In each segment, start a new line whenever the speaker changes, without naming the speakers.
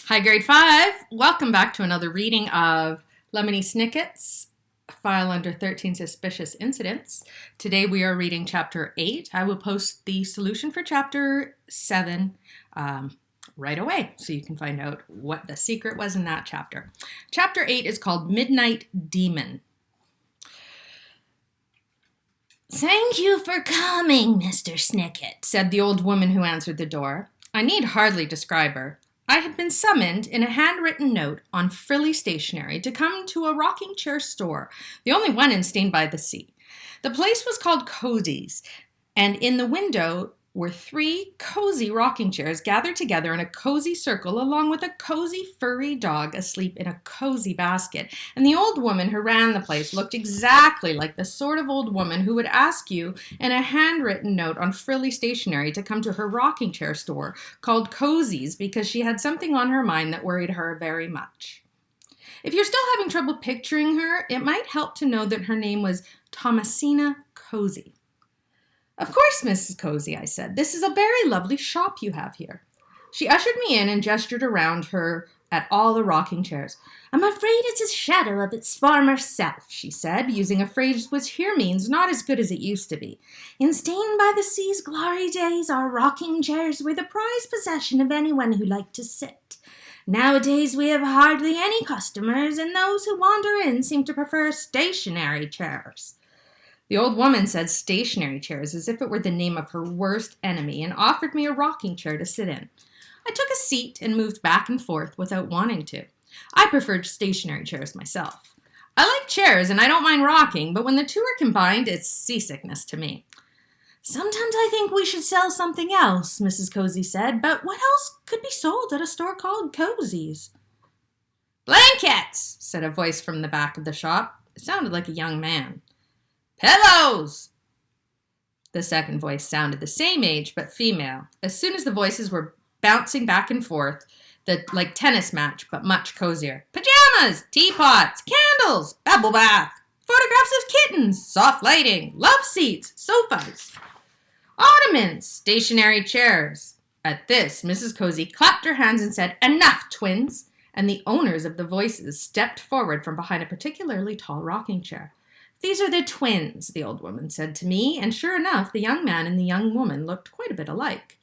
Hi, grade 5. Welcome back to another reading of Lemony Snicket's file under 13 suspicious incidents. Today we are reading chapter 8. I will post the solution for chapter 7 right away so you can find out what the secret was in that chapter. Chapter 8 is called Midnight Demon.
"Thank you for coming, Mr. Snicket,"
said the old woman who answered the door. I need hardly describe her. I had been summoned in a handwritten note on frilly stationery to come to a rocking chair store, the only one in Stained by the Sea. The place was called Cozy's, and in the window were 3 cozy rocking chairs gathered together in a cozy circle along with a cozy furry dog asleep in a cozy basket. And the old woman who ran the place looked exactly like the sort of old woman who would ask you in a handwritten note on frilly stationery to come to her rocking chair store called Cozy's because she had something on her mind that worried her very much. If you're still having trouble picturing her, it might help to know that her name was Thomasina Cozy. "Of course, Mrs. Cozy," I said. "This is a very lovely shop you have here." She ushered me in and gestured around her at all the rocking chairs.
"I'm afraid it's a shadow of its former self," she said, using a phrase which here means not as good as it used to be. "In Stained by the Sea's glory days, our rocking chairs were the prized possession of anyone who liked to sit. Nowadays we have hardly any customers, and those who wander in seem to prefer stationary chairs."
The old woman said stationary chairs as if it were the name of her worst enemy and offered me a rocking chair to sit in. I took a seat and moved back and forth without wanting to. I preferred stationary chairs myself. I like chairs and I don't mind rocking, but when the two are combined, it's seasickness to me.
"Sometimes I think we should sell something else," Mrs. Cozy said, "but what else could be sold at a store called Cozy's?"
"Blankets," said a voice from the back of the shop. It sounded like a young man. "Pillows!" The second voice sounded the same age, but female. As soon as the voices were bouncing back and forth, like tennis match, but much cozier. "Pajamas, teapots, candles, bubble bath, photographs of kittens, soft lighting, love seats, sofas, ottomans, stationary chairs." At this, Mrs. Cozy clapped her hands and said, "Enough, twins!" And the owners of the voices stepped forward from behind a particularly tall rocking chair. "These are the twins," the old woman said to me, and sure enough, the young man and the young woman looked quite a bit alike.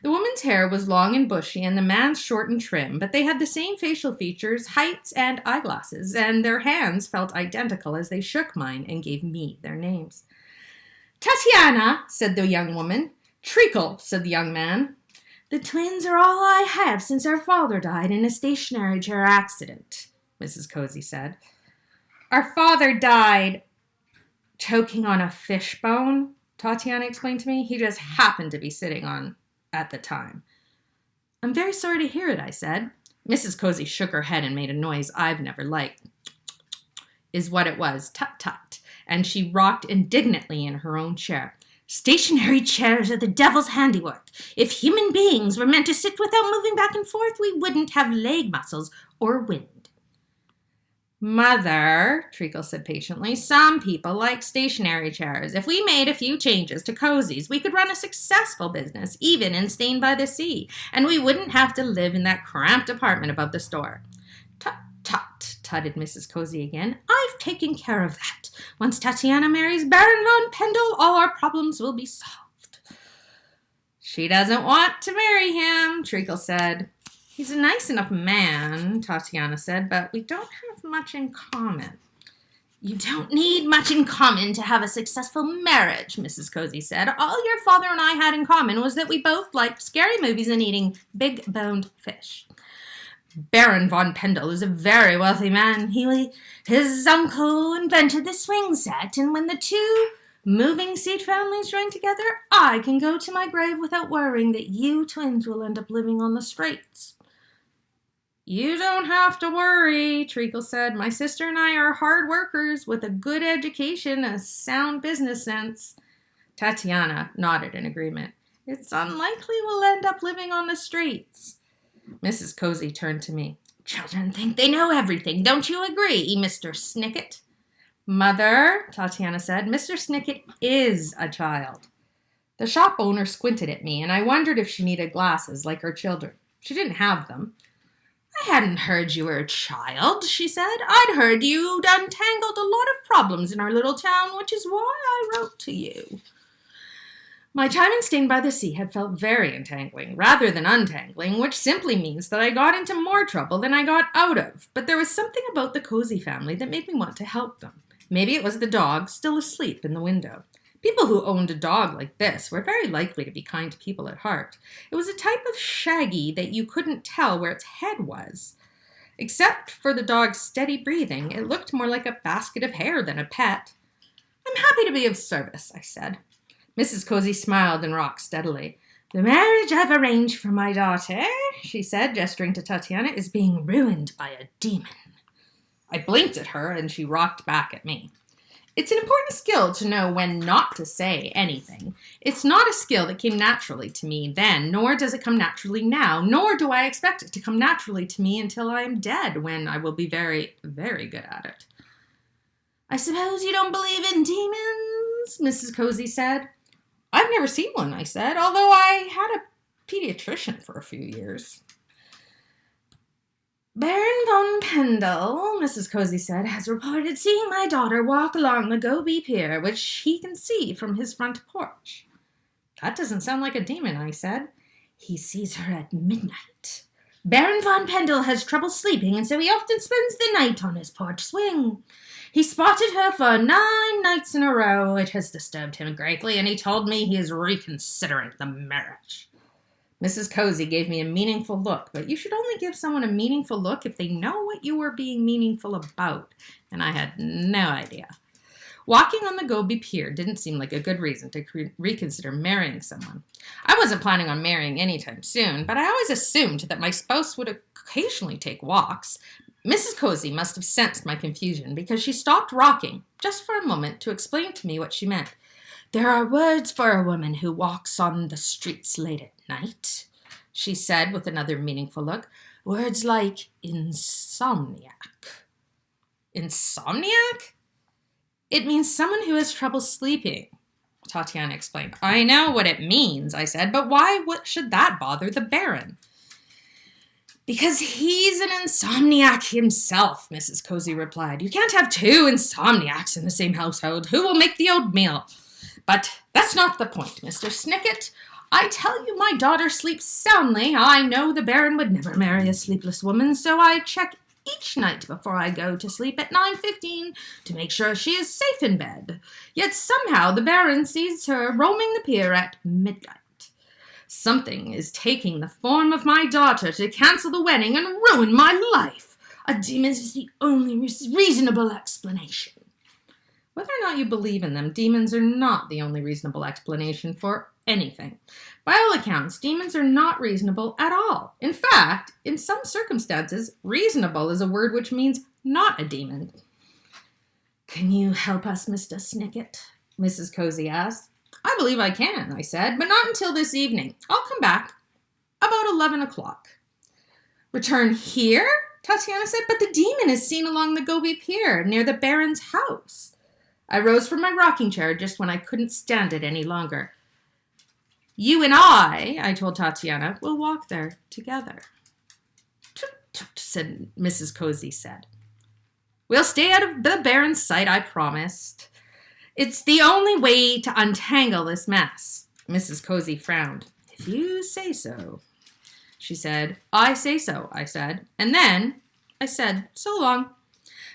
The woman's hair was long and bushy, and the man's short and trim, but they had the same facial features, heights, and eyeglasses, and their hands felt identical as they shook mine and gave me their names. "Tatiana," said the young woman. "Treacle," said the young man.
"The twins are all I have since our father died in a stationary chair accident," Mrs. Cozy said.
"Our father died choking on a fish bone," Tatiana explained to me. "He just happened to be sitting on at the time." "I'm very sorry to hear it," I said. Mrs. Cozy shook her head and made a noise I've never liked. Is what it was, tut-tut, and she rocked indignantly in her own chair.
"Stationary chairs are the devil's handiwork. If human beings were meant to sit without moving back and forth, we wouldn't have leg muscles or wind."
"Mother," Treacle said patiently, "some people like stationary chairs. If we made a few changes to Cozy's, we could run a successful business, even in Stained by the Sea, and we wouldn't have to live in that cramped apartment above the store."
"Tut, tut," tutted Mrs. Cozy again. "I've taken care of that. Once Tatiana marries Baron von Pendel, all our problems will be solved."
"She doesn't want to marry him," Treacle said. "He's a nice enough man," Tatiana said, "but we don't have much in common."
"You don't need much in common to have a successful marriage," Mrs. Cozy said. "All your father and I had in common was that we both liked scary movies and eating big-boned fish. Baron von Pendel is a very wealthy man. His uncle invented the swing set, and when the two moving seat families join together, I can go to my grave without worrying that you twins will end up living on the streets."
"You don't have to worry," Treacle said. "My sister and I are hard workers with a good education and a sound business sense." Tatiana nodded in agreement. "It's unlikely we'll end up living on the streets." Mrs. Cozy turned to me.
"Children think they know everything. Don't you agree, Mr. Snicket?"
"Mother," Tatiana said, "Mr. Snicket is a child." The shop owner squinted at me, and I wondered if she needed glasses like her children. She didn't have them.
I hadn't heard you were a child, she said. I'd heard you'd untangled a lot of problems in our little town, which is why I wrote to you. My time in Staying by the Sea had felt very entangling, rather than untangling, which simply means that I got into more trouble than I got out of. But there was something about the Cozy family that made me want to help them. Maybe it was the dog still asleep in the window. People who owned a dog like this were very likely to be kind to people at heart. It was a type of shaggy that you couldn't tell where its head was. Except for the dog's steady breathing, it looked more like a basket of hair than a pet. I'm happy to be of service, I said. Mrs. Cozy smiled and rocked steadily. The marriage I've arranged for my daughter, she said, gesturing to Tatiana, is being ruined by a demon. I blinked at her, and she rocked back at me. It's an important skill to know when not to say anything. It's not a skill that came naturally to me then, nor does it come naturally now, nor do I expect it to come naturally to me until I am dead, when I will be very, very good at it. I suppose you don't believe in demons, Mrs. Cozy said. I've never seen one, I said, although I had a pediatrician for a few years. Baron von Pendel, Mrs. Cozy said, has reported seeing my daughter walk along the Gobi Pier, which he can see from his front porch. That doesn't sound like a demon, I said. He sees her at midnight. Baron von Pendel has trouble sleeping, and so he often spends the night on his porch swing. He spotted her for 9 nights in a row. It has disturbed him greatly, and he told me he is reconsidering the marriage. Mrs. Cozy gave me a meaningful look, but you should only give someone a meaningful look if they know what you were being meaningful about, and I had no idea. Walking on the Gobi Pier didn't seem like a good reason to reconsider marrying someone. I wasn't planning on marrying anytime soon, but I always assumed that my spouse would occasionally take walks. Mrs. Cozy must have sensed my confusion because she stopped rocking just for a moment to explain to me what she meant. There are words for a woman who walks on the streets late at night, she said with another meaningful look. Words like insomniac. Insomniac? It means someone who has trouble sleeping, Tatiana explained. I know what it means, I said, but why should that bother the Baron? Because he's an insomniac himself, Mrs. Cozy replied. You can't have 2 insomniacs in the same household. Who will make the oatmeal? But that's not the point, Mr. Snicket. I tell you my daughter sleeps soundly. I know the Baron would never marry a sleepless woman, so I check each night before I go to sleep at 9:15 to make sure she is safe in bed. Yet somehow the Baron sees her roaming the pier at midnight. Something is taking the form of my daughter to cancel the wedding and ruin my life. A demon is the only reasonable explanation. Whether or not you believe in them, demons are not the only reasonable explanation for anything. By all accounts, demons are not reasonable at all. In fact, in some circumstances, reasonable is a word which means not a demon. Can you help us, Mr. Snicket? Mrs. Cozy asked. I believe I can, I said, but not until this evening. I'll come back about 11 o'clock. Return here? Tatiana said, but the demon is seen along the Gobi Pier near the Baron's house. I rose from my rocking chair just when I couldn't stand it any longer. You and I told Tatiana, will walk there together. Tut, tut, said Mrs. Cozy said. We'll stay out of the Baron's sight, I promised. It's the only way to untangle this mess. Mrs. Cozy frowned. If you say so, she said. I say so, I said. And then I said, so long.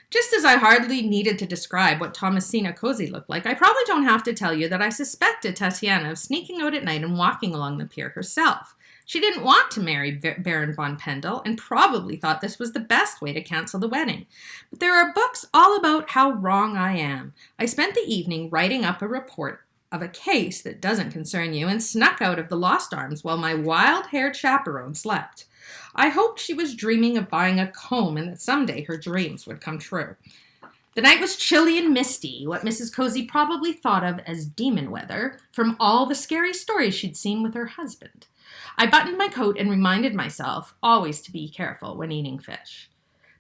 Just as I hardly needed to describe what Thomasina Cozy looked like, I probably don't have to tell you that I suspected Tatiana of sneaking out at night and walking along the pier herself. She didn't want to marry Baron von Pendel and probably thought this was the best way to cancel the wedding. But there are books all about how wrong I am. I spent the evening writing up a report of a case that doesn't concern you and snuck out of the Lost Arms while my wild-haired chaperone slept. I hoped she was dreaming of buying a comb and that someday her dreams would come true. The night was chilly and misty, what Mrs. Cozy probably thought of as demon weather from all the scary stories she'd seen with her husband. I buttoned my coat and reminded myself always to be careful when eating fish.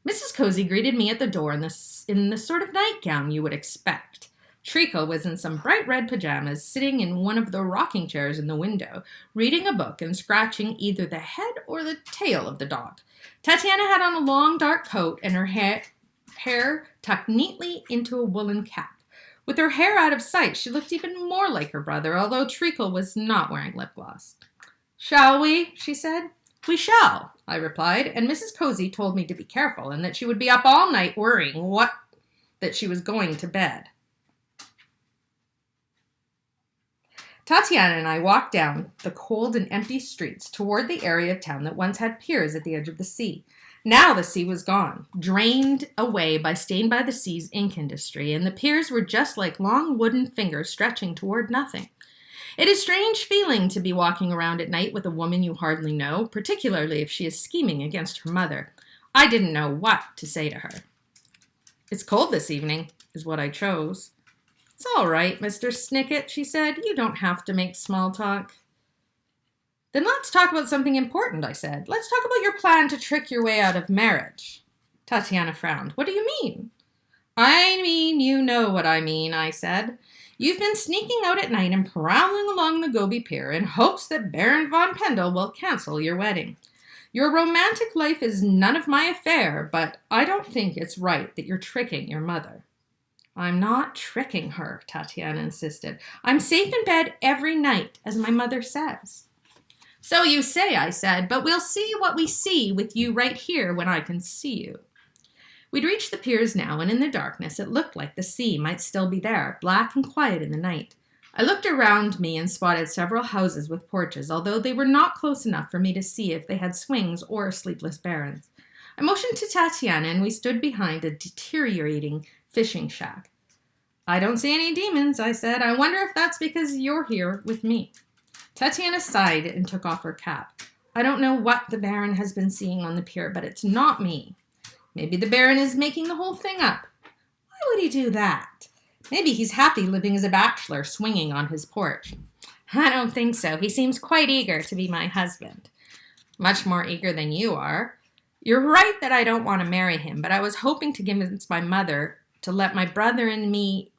Mrs. Cozy greeted me at the door in the sort of nightgown you would expect.
Treacle was in some bright red pajamas, sitting in one of the rocking chairs in the window, reading a book and scratching either the head or the tail of the dog. Tatiana had on a long dark coat and her hair tucked neatly into a woolen cap. With her hair out of sight, she looked even more like her brother, although Treacle was not wearing lip gloss. "Shall we?" she said. "We shall," I replied, and Mrs. Cozy told me to be careful and that she would be up all night worrying that she was going to bed. Tatiana and I walked down the cold and empty streets toward the area of town that once had piers at the edge of the sea. Now the sea was gone, drained away by Stained by the Sea's ink industry, and the piers were just like long wooden fingers stretching toward nothing. It is a strange feeling to be walking around at night with a woman you hardly know, particularly if she is scheming against her mother. I didn't know what to say to her. "It's cold this evening," is what I chose. "It's all right, Mr. Snicket," she said. "You don't have to make small talk." "Then let's talk about something important," I said. "Let's talk about your plan to trick your way out of marriage." Tatiana frowned. "What do you mean?" "I mean, you know what I mean," I said. "You've been sneaking out at night and prowling along the Gobi Pier in hopes that Baron von Pendel will cancel your wedding. Your romantic life is none of my affair, but I don't think it's right that you're tricking your mother." "I'm not tricking her," Tatiana insisted. "I'm safe in bed every night, as my mother says." "So you say," I said, "but we'll see what we see with you right here when I can see you." We'd reached the piers now, and in the darkness it looked like the sea might still be there, black and quiet in the night. I looked around me and spotted several houses with porches, although they were not close enough for me to see if they had swings or sleepless barons. I motioned to Tatiana, and we stood behind a deteriorating fishing shack. "I don't see any demons," I said. "I wonder if that's because you're here with me." Tatiana sighed and took off her cap. "I don't know what the Baron has been seeing on the pier, but it's not me. Maybe the Baron is making the whole thing up." "Why would he do that?" "Maybe he's happy living as a bachelor, swinging on his porch." "I don't think so. He seems quite eager to be my husband." "Much more eager than you are." "You're right that I don't want to marry him, but I was hoping to convince my mother to let my brother and me—"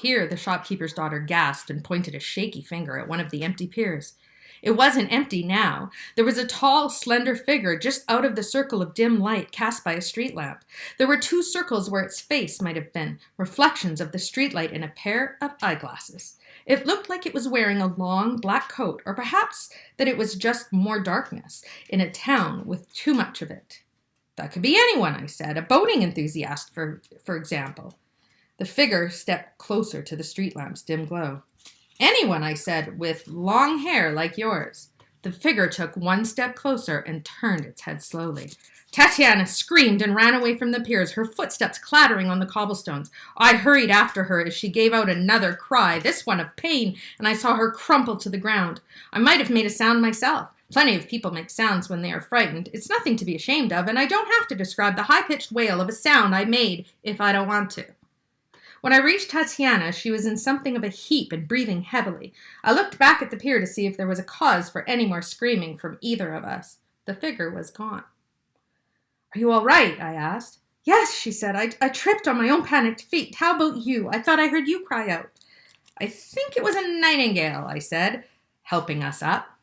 Here the shopkeeper's daughter gasped and pointed a shaky finger at one of the empty piers. It wasn't empty now. There was a tall, slender figure just out of the circle of dim light cast by a street lamp. There were 2 circles where its face might have been, reflections of the streetlight in a pair of eyeglasses. It looked like it was wearing a long black coat, or perhaps that it was just more darkness in a town with too much of it. "That could be anyone," I said. "A boating enthusiast, for example." The figure stepped closer to the street lamp's dim glow. "Anyone," I said, "with long hair like yours." The figure took 1 step closer and turned its head slowly. Tatiana screamed and ran away from the piers, her footsteps clattering on the cobblestones. I hurried after her as she gave out another cry, this one of pain, and I saw her crumple to the ground. I might have made a sound myself. Plenty of people make sounds when they are frightened. It's nothing to be ashamed of, and I don't have to describe the high-pitched wail of a sound I made if I don't want to. When I reached Tatiana, she was in something of a heap and breathing heavily. I looked back at the pier to see if there was a cause for any more screaming from either of us. The figure was gone. "Are you all right?" I asked. "Yes," she said. I tripped on my own panicked feet. How about you? I thought I heard you cry out." "I think it was a nightingale," I said, helping us up.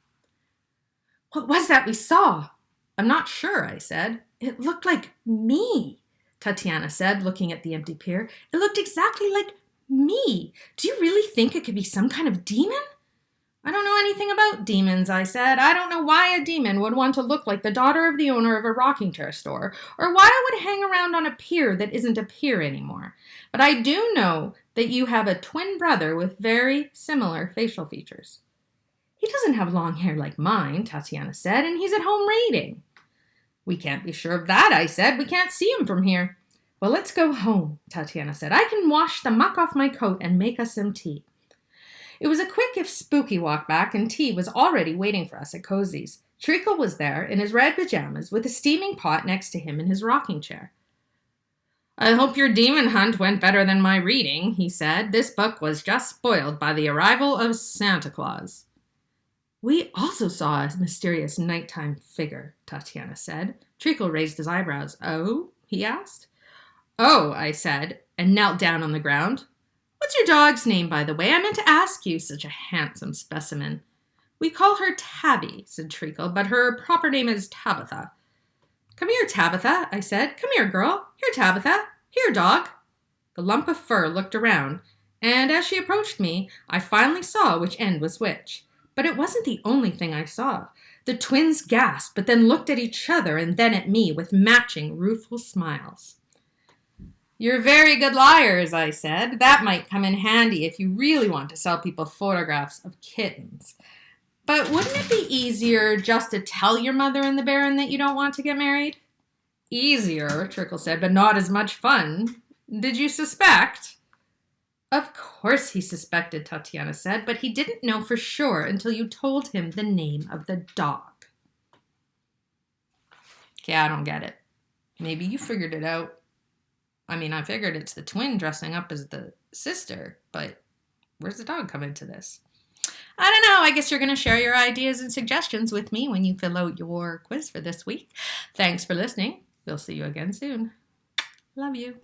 "What was that we saw?" "I'm not sure," I said. "It looked like me," Tatiana said, looking at the empty pier. "It looked exactly like me. Do you really think it could be some kind of demon?" "I don't know anything about demons," I said. "I don't know why a demon would want to look like the daughter of the owner of a rocking chair store, or why I would hang around on a pier that isn't a pier anymore. But I do know that you have a twin brother with very similar facial features." "He doesn't have long hair like mine," Tatiana said, "and he's at home reading." "We can't be sure of that," I said. "We can't see him from here." "Well, let's go home," Tatiana said. "I can wash the muck off my coat and make us some tea." It was a quick if spooky walk back, and tea was already waiting for us at Cozy's. Treacle was there, in his red pajamas, with a steaming pot next to him in his rocking chair. "I hope your demon hunt went better than my reading," he said. "This book was just spoiled by the arrival of Santa Claus." "We also saw a mysterious nighttime figure," Tatiana said. Treacle raised his eyebrows. "Oh?" he asked. "Oh," I said, and knelt down on the ground. What's your dog's name, by the way? I meant to ask you, such a handsome specimen. We call her Tabby, said Treacle, but her proper name is Tabitha. Come here, Tabitha, I said. Come here, girl. Here, Tabitha. Here, dog. The lump of fur looked around, and as she approached me, I finally saw which end was which. But it wasn't the only thing I saw. The twins gasped, but then looked at each other and then at me with matching rueful smiles. You're very good liars, I said. That might come in handy if you really want to sell people photographs of kittens. But wouldn't it be easier just to tell your mother and the Baron that you don't want to get married? Easier, Trickle said, but not as much fun. Did you suspect? Of course he suspected, Tatiana said, but he didn't know for sure until you told him the name of the dog. Okay, I don't get it. Maybe you figured it out. I mean, I figured it's the twin dressing up as the sister, but where's the dog come into this? I don't know. I guess you're going to share your ideas and suggestions with me when you fill out your quiz for this week. Thanks for listening. We'll see you again soon. Love you.